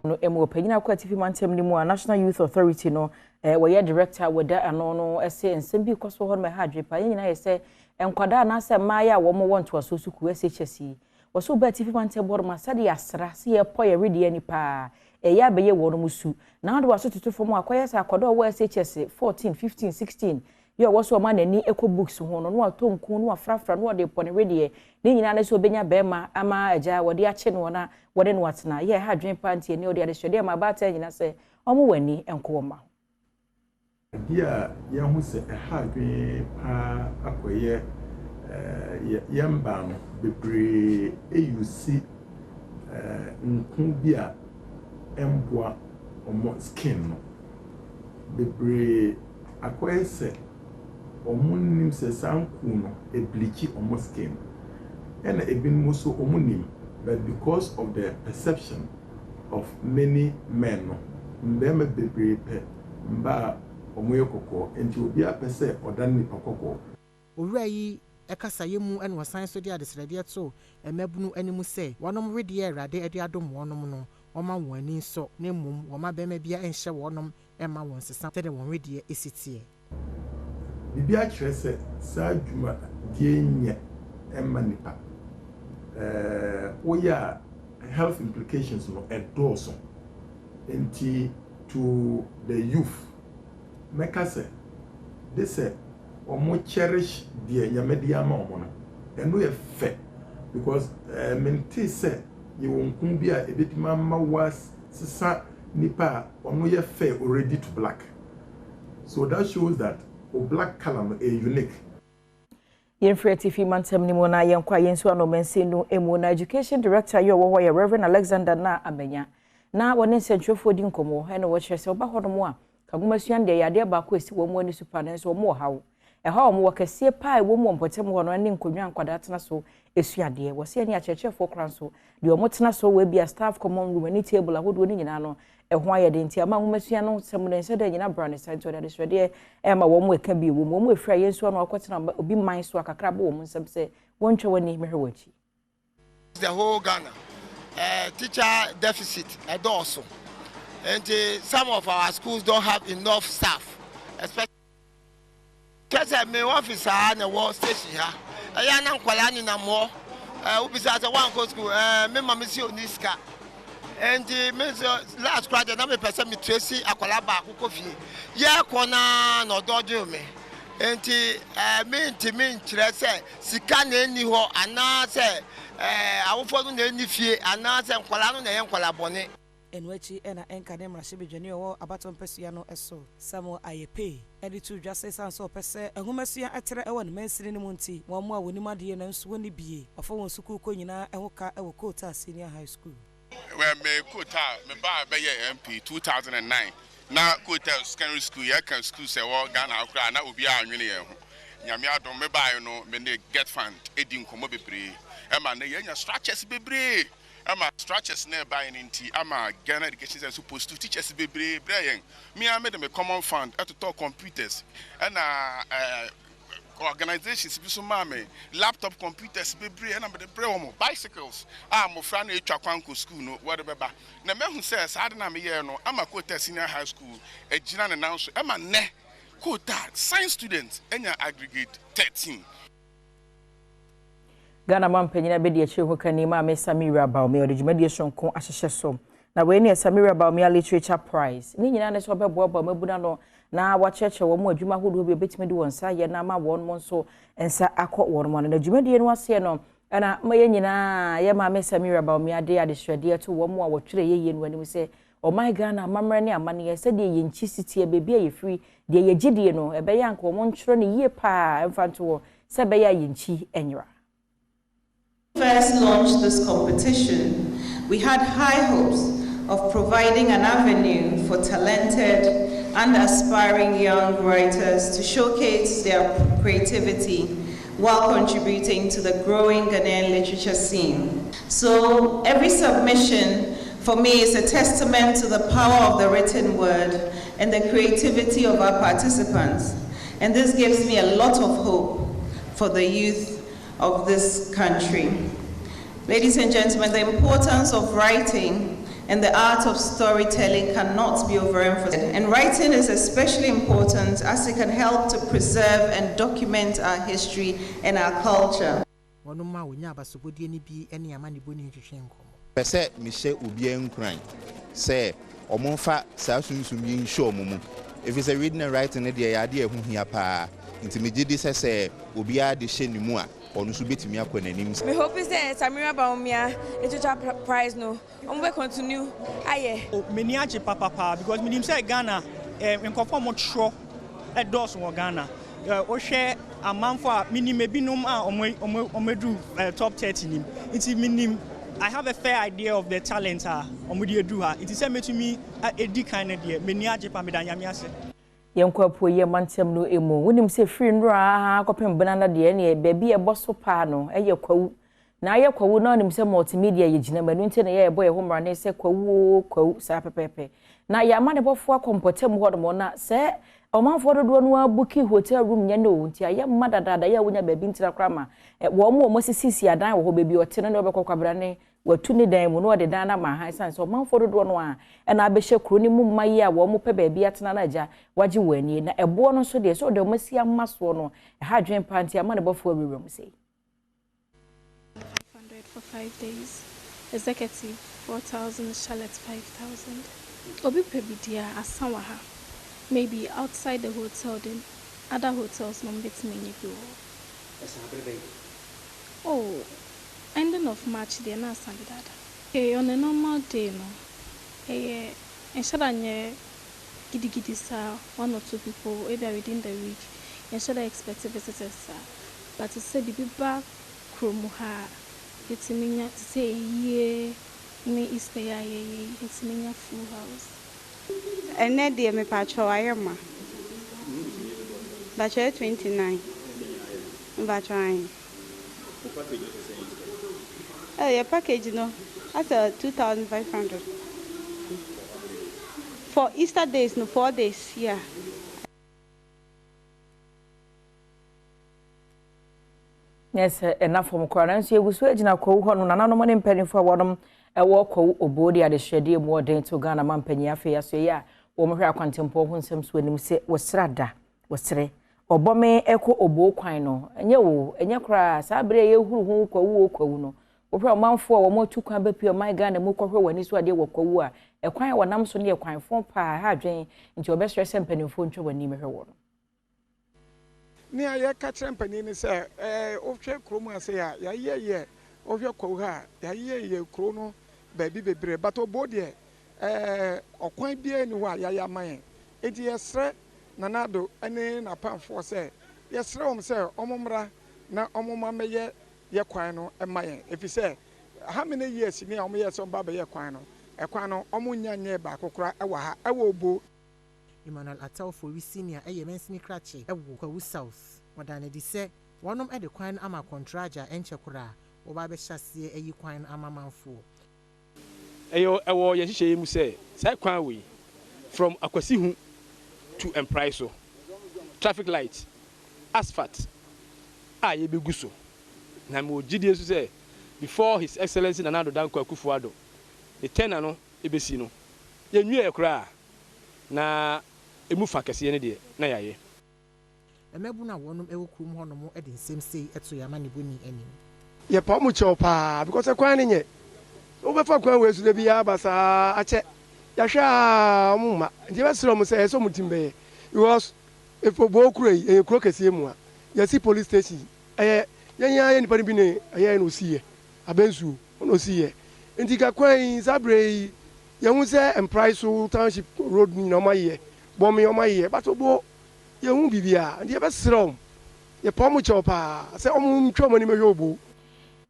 no emu panyina kwa TV mantem ni mu a National Youth Authority no we director weda ano no ese nsem bi koso ho me ha adwepa nyina ye se enkwada na se maaya wo mo wonto aso suku SHS wo ba TV mantem bor ma sade asra se ye po ye redi ani pa ya beye wo no musu na do waso tutu mu akoye se akodo wo SHS 14 15 16 yo wo so ma nani eco books ho no atonku no afrafra no de pone redi ni nyina na so benya bema ama aja wo de ache no na wo de no atena ye ha adwen pantie ni o de adehwede ma ba ta nyina se omo wani enko ma dia ye hu se ha adwen pa akoye yamba no bebre eyusi nkun bia emboa omo skin no bebre akoye se omunim se sanku no ebliki omo skin and ebin so omunim, but because of the perception of many men no mbema bebre pe mba omoye kokko enti obi apese odan ni pakoko owura yi ekasa yemu ene wasan so dia desrede to emabunu animu se wonom rede erade ade adom wonom no woma woni so na mum woma bema bia enhye wonom ema won sesa tede won rede esitie bibia kire se sa adwuma die nye ema nipa oya health implications no endorse enti to the youth make say they say omo cherish the yamedia ma omo no eno ye fe because mente say ye wonkun bia ebetima ma was sisa nipa omo ye fe already to black, so that shows that o black color is unique. Yenfree TV mantem ni mo na yenkwa yensu anomense no emu na education director yo wo ye Reverend Alexander na amenya na woni nsentwefo di nkomo he no wo kyerese oba hodomo a kagumasuan de yade ba ko esi wo mo ani super na so mo hawo eha omo wakasie pai wo mo mpotem ho no ne nkonwa nkwada tena so esuade wo se ani akyerkyefo kran so de omo tena so we bia staff common room ni table ahodo ni nyina no eho ayede nti ama humasuan no semune se de nyina brand side de swede ma wo mo eka bi wo mo efra yensu no akotena obi man so akakra bo wo mo nsem se wontwe woni mehwewachi the whole Ghana teacher deficit also, and some of our schools don't have enough staff, especially because my office are the wall station here. I am kwalani na more. Ubisa at one go school. Me mama si oniska, and last Friday na me person me Tracy akwalaba akukofi. Yeah, kona no dojo me. Enti me nkyerɛ sɛ sika na eni hɔ ana sɛ awofo no na eni fie ana sɛ nkwala no na yɛ nkwala bɔne enwachi ena enka ne mrahye bedwane wɔ abaton pesua no ɛso samo ayepe edi tu dwase sanso pese ehumesua etere ɛwɔ ne mansiri ne munti wɔn mo a wonim ade na nso woni bie afɔ wɔn sukuu ko nyina ɛho ka ɛwɔ Kota Senior High School me Kota me ba be MP 2009 na Kota Secondary School ya kan school se wo Ghana akra na obi anwene ye ho nyame adom me bae no me ne get fund edi nkomo bebre e ma na yenya structures bebre e ma structures na bae nti ama Ghana education is supposed to teachers bebre brayen me am me common fund to talk computers and organizations bi so mame laptop computers bebre na me de bre wo bicycles mo fra na etwa kwanko school no wo de beba na mehu say sa de na me ye no ama Kota Senior High School ejina ne nanso e ma ne Kota science students enya aggregate 13 Ghana mampanyina be de achi ho kani ma me Samira Baumi o de jumadi sonko ahyehye so na we ne Samira Baumi literature prize ni nyina ne so beboa ba mabuna no na wacheche wo mu adwuma hodo bi betime de wonsa ye na ma won mo so ensa akọ won mo na dwumadi no ase no na maye nyina ye ma me Samira Baumi ade adehwede to wo mu a wotwere ye no anim se o my Ghana mamra ne amane ye se de ye nchi sitie bebi ye free de ye gidie no ebe ya nko mo ntwere ne ye pa emfanto wo se be ya ye nchi enyra. First launched this competition, we had high hopes of providing an avenue for talented and aspiring young writers to showcase their creativity while contributing to the growing Ghanaian literature scene. So every submission for me is a testament to the power of the written word and the creativity of our participants. And this gives me a lot of hope for the youth of this country. Ladies and gentlemen, the importance of writing and the art of storytelling cannot be overemphasized. And writing is especially important as it can help to preserve and document our history and our culture. Pese Michelle Ubien crying, say, or Monfa, Sassun being show mumu. If it's a reading and writing, the idea whom he apa, intermediate say, Ubia de Shenimua, or Nusubit Miakon. We hope is that Samira Baumia, literature prize no. We continue. Aye. Meniache papa, because me say Ghana, in conform with show at Dawson or Ghana. O share a man for minimum top 30. It's minimum. I have a fair idea of the talent on what you do. It is a to me a D kind of idea. Meniaje Pamidanyamiase. Yankwapo ye mantem no emu. Wonim se free nra akopem banana de ne baby e boso pa no eye kwawu. Na aye kwawu na onim se multimedia ye gina manu nte na ye boy homra ne se kwawu sa pepepe. Na ya ma de bofo akompotem hodo na se omanfo dodo no abuki hotel room nya no nti aye madadada ya wonya baby ntira krama wo mo sisi adan wo baby ote no obekwakwabra ne watu ne dan mu no ode dan na ma han san so omanfo dodo no a na abehye kro ni mu mayi a wo mo pe baby atena na aja waje wani na ebo no so de so de omasi amaso no ha dwen panti ama ne bofo awuram sei 500 for 5 days executive 4,000 Charlotte 5,000 obi pebidia asanwa ha maybe outside the hotel, then other hotels no bet me you. Oh, ending of March they na Sunday that. Okay, on a normal day no. And should I giddy sir, 1 or 2 people either within the week. And should I expect visitors sir? But to say the back kromuha, it's me to say yeah, me Easter it's me full house. And that dear me patcho I am Bachelor 29. Batching. Oh, your package, no. That's a 2,500. For Easter days, no 4 days, yeah. Yes, enough from Quarance. You will switch now. Kwawu no nano money penny for one. Ewo Kwawu obodi ade hwede mu oden to Ghana man penyi afi aso ye a wo mo hwe akwantempo ho nsem so anim se wosrada wosre obome eko obo kwan no enye wo enye kra sa bere ye huru hu Kwawu no wo hwe omanfo wo mo tu kwan bepio man Ghana mu kwohwe wani so ade wo Kwawu a ekwan wo nam so ne ekwan fon pa ha dwen nti obesre se mpanimfo ntwe wani mehwe wo no ni aye ka trempani ni se o hwe kromu ase ya ye o hwe Kwawu ha ya ye kro no baby bebre but obodie okwan bia ni wa ya man edi yesre nanado ene na panfo se yesre se omomra na omoma meye ye kwan no emayen efi se how many years ni omoye so ba ye kwan no omunyanye ba kokora ewa ha ewa obo Emmanuel Atawfo wi senior mensini krache ewo Kwawu South wadane di se wonom ede kwan ama contraja enchekura oba be hyase eyi kwan ama manfo ewo ye hihye mu say kwan we from Akwasihu to Empriso traffic light asphalt ye beguso na mo gidie so say before his excellency Nanado Danko Akufo-Addo the tenor no ebesi no ye nwie ekura na emu fa kese ne de na yaye emebu na wonum ewo krum honom ede nsem sei eto ya mane boni anim ye pa mu chopa because kwan ne nye obefa kwan we su de bia basa ache ya hwa mumma nti besro mu say so mutimbe because if obo kuro kuro kese mu a ya si police station yenya nipa bi ne no siye abensu no siye nti ka kwan sabre ye hu se Empriso township road ni no maye bomi o maye but obo ye hu bibia nti besro ye pa mu chopa se omu ntwa ni mehwe obo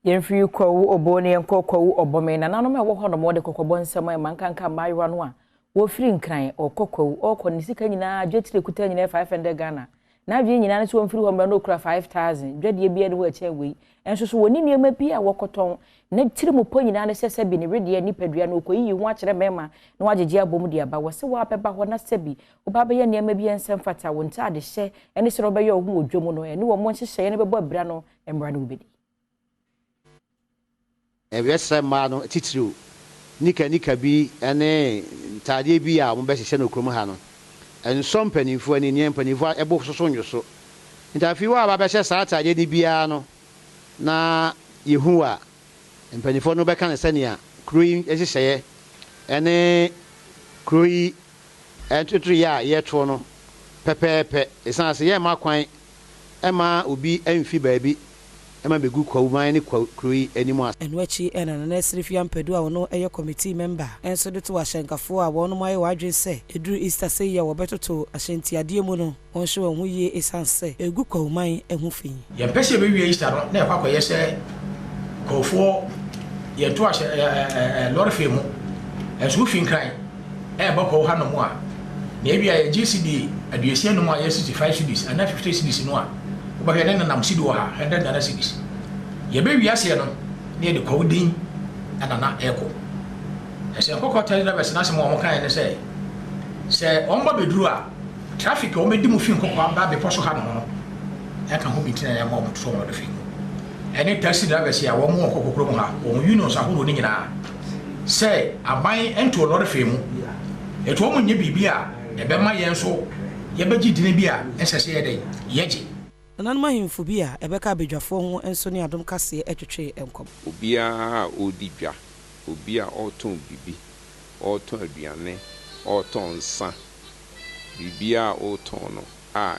Yemfiri Kwawu obone enko Kwawu obome na nanom ewo hono mo de kokobon nsem e mankanka maiwa no a wo firi nkran okokwawu okọ ni sika nyina dwetire kuta nyina 500 Ghana na dwe nyina ne so won firi homra no kura 5000 dwede bia de wo ache wei enso so woni niema bi a wokoton na tire mo po nyina ne sese bi ne rede nipadua no okoyi hu akere mema na wagege abom de aba wose wa beba ho na sebi oba be ye niema bi ensem fata won ta de hye ene sero be ye ohu odwomu no ene wo mo nhye ne bebo abira no emra no bedi Every man titru nika bi ene ntade bi a mo be hye no krom ha no enso mpanimfo ani nye mpanimfo ebo soso nyoso ntafi wa ba be hye sa atade ni bia no na yehu a mpanimfo no be kan sane a kroi ehyehyeye ene kroi entutu ya yeto no pepepe esanse ye makwan ema obi amfi baabi ema begu kwawu man ne kroi animu as eno achi ena na nesrifia mpedu a wono eye committee member enso de to ahyenkafo a wono maye wadwe se eduru Easter say ya wobetoto ahyentiade mu no wonhwe won hu ye esanse egu kwawu man ehu fin ye pese be wie Easter no na ekwakoye se kofo ye to lord femu enso fin kran bako ha no mu a na ebia ye GCD aduasia no mu a ye 65 cities and 50 cities no a obahwe ne nam cedi wo ha 100 cities ye be wiase no ne de kowdin anana eko ese kokota na bese na se mo kan ne se omba beduru a traffic o medi mu fin kokwa ba be poso ha no e kan ho bitina ya mo so mo de fin ene taxi driver se a wo mo kokokro mu ha o unions ahoro ni nyina se aban ento lord femu eto mo nye bibia e be ma yen so ye be gidine bia ensese ye dey yeje nananuma himfo bi a ebeka abedwafo ho enso ne adom kase etwetwe enkom obia odidwa obia oton bibi oton aduane oton nsa bibia oton no a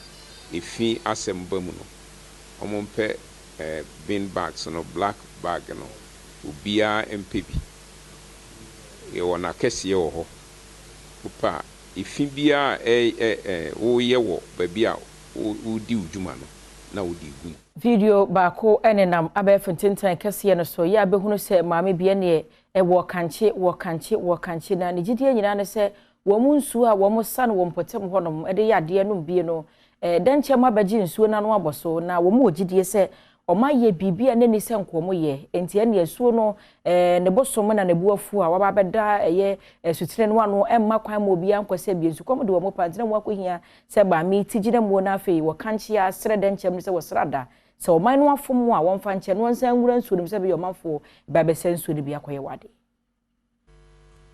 efi asemba mu no omompe bin bags no black bag no obia empebi e wona kese wo ho upa efi bia wo ye wo babia wo di udwuma no na wodi gu video baako enenam abefuntintan kese no so ya behunu se maame bia ne wo kanche na ne gidie nyina ne se wo mu nsuo a wo mu sa no wo mpotem honom ede ya de no bie no denche ma baji nsuo na no aboso na wo mu ogidie se omaye bibia ne ni se nkomo ye enti ene asuo no ne bosom na ne buafu a waba beda eye sutire no ano emma kwan mo bia nkwase bia nsu komo de wo mo pantene mo akohia se ba mi tigide mo na afei wo kanche a sere denchem se wo srada se o man no afom a won fa nche no nsan nwura nsuo nim se be yo manfo ba be se nsuo de bia koye wade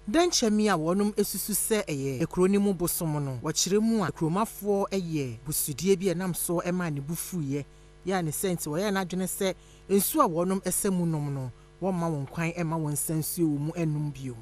Denchemi a wonum esusu se eye ekronimu bosom no wakiremu a ekromafo eye busudie bi enam so ema ne bufuye ya ne senti wo ya na adwene se ensu a wonum esemu nom no wo ma won kwan ema won sansuo mu enum bio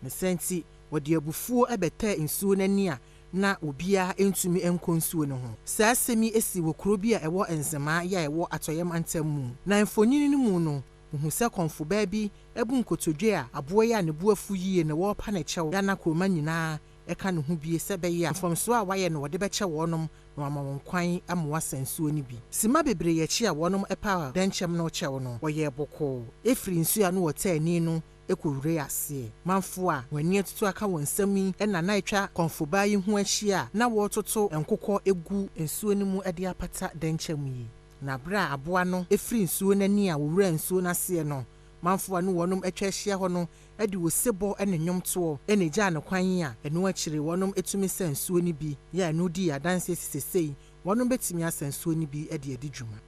ne senti wo de abufuo ebeta ensuo nani a na obia entumi enkonsuo no ho saa semi esi wo kro bi a ewo enzema ya ewo atoyem antamu na mfonyin no mu no hu se konfo ba bi ebu nkotodwe a abo ya ne buafu yie ne wo pa na chew ya na kroma nyina eka ne hu bie se be ya mfomso a waye no wode be che wonom no ama won kwan amwa sansuo ni bi sima bebre ye chi a wonom epa denchem no chew no wo ye boko efri nsu ya no wotani no ekowure ase manfo a wani atutu aka won sami ena na etwa konfo ba yi hu ahia na wo toto enkokọ egu nsuo ni mu ede apata denchem yi na bra aboa no efri nsuo nani a wowura nsuo na se no manfo anu wonom etwa hia ho no ede wo sebo ene nwomto ene gya ne kwan a eno akire wonom etumi se nsuo ni bi ya no di adanse sisesei wonom betimi asansuo ni bi ede edi dwuma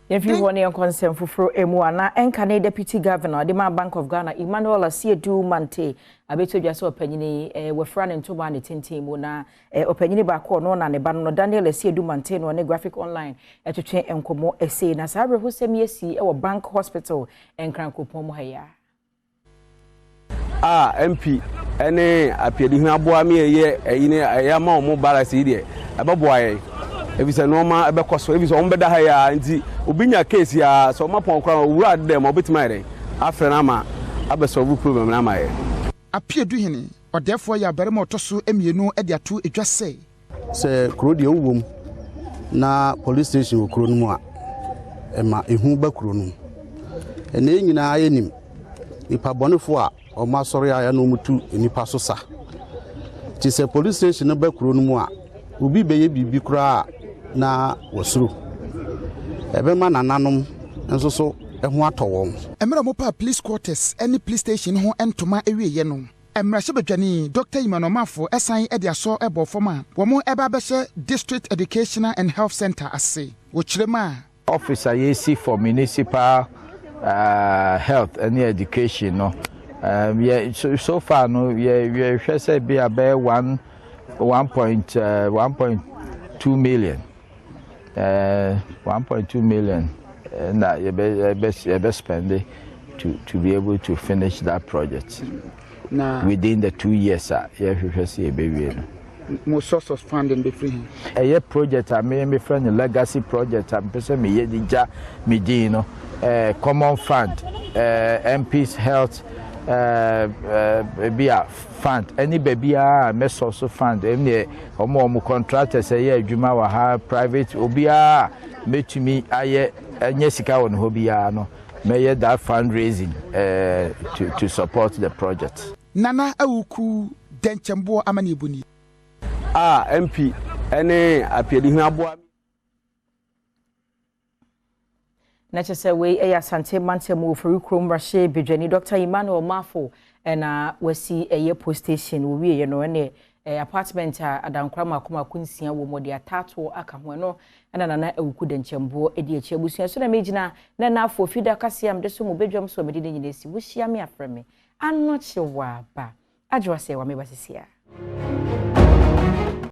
If you want your consent for Emuana and Canadian Deputy Governor, the Bank of Ghana, Emmanuel Asiedu Mante, I bet you just opinion, we're running to one team, opinion back on one and a banner, Daniel Asiedu Mante, on a graphic online, to train and come essay, Nasara who send me a see our bank hospital and Cranko Pomohaya. MP, any appeared in a boy me a year, a yama mobile CD, a boy. If it's a normal because if it's on better higher and Ubinya case ya so my pon crown wura dem obit mare afre na ma abesolve problem na ma ye apia du hini or therefore ya bere mo toso emienu e dia to edwa sei se kro de owom na police station wo kro no mu a e ma ehu ba kro no ene nyina ayenim ipa bonefo a o ma sori aya no mutu enipa so sa ti se police station ba kro no mu a obi beye bibi kra na wasuru ebe ma nananom nso so ehu atowom emra mo pa police quarters any police station ho entoma ewiye no emra shebadwani Dr. Imanomafo esan ede aso ebo forma wo mo eba be district educational and health center ase wo kirema officer yesi for municipal health and education no Yeah, so far no, we say be about 1.2 million. 1.2 million. That you be spend to be able to finish that project. Within the 2 years, we see a baby. More source of funding be free. A project I mean, friend, a legacy project. I'm person me common fund, MP's health. Be a fund. Any baby mess also fund. Any or contractors say Juma wa ha private obia me to me aye nyesika on hobiano. May that fundraising to support the project. Nana awuku denchembo amani buni. MP any appearing abua. Nachese we eya sante mantemu ofuru krom rashe bedwani Dr. Emmanuel Mafo na wasi eye post station wo wie no ne apartment adankrama akoma kunsia wo mode atato aka ho no na nana awuku denchembo edi achi abusua so na megina na afo fida kasiam de so mo bedwam so mede nyina si wo hia me afreme anoche wa ba adwase wa me basisia.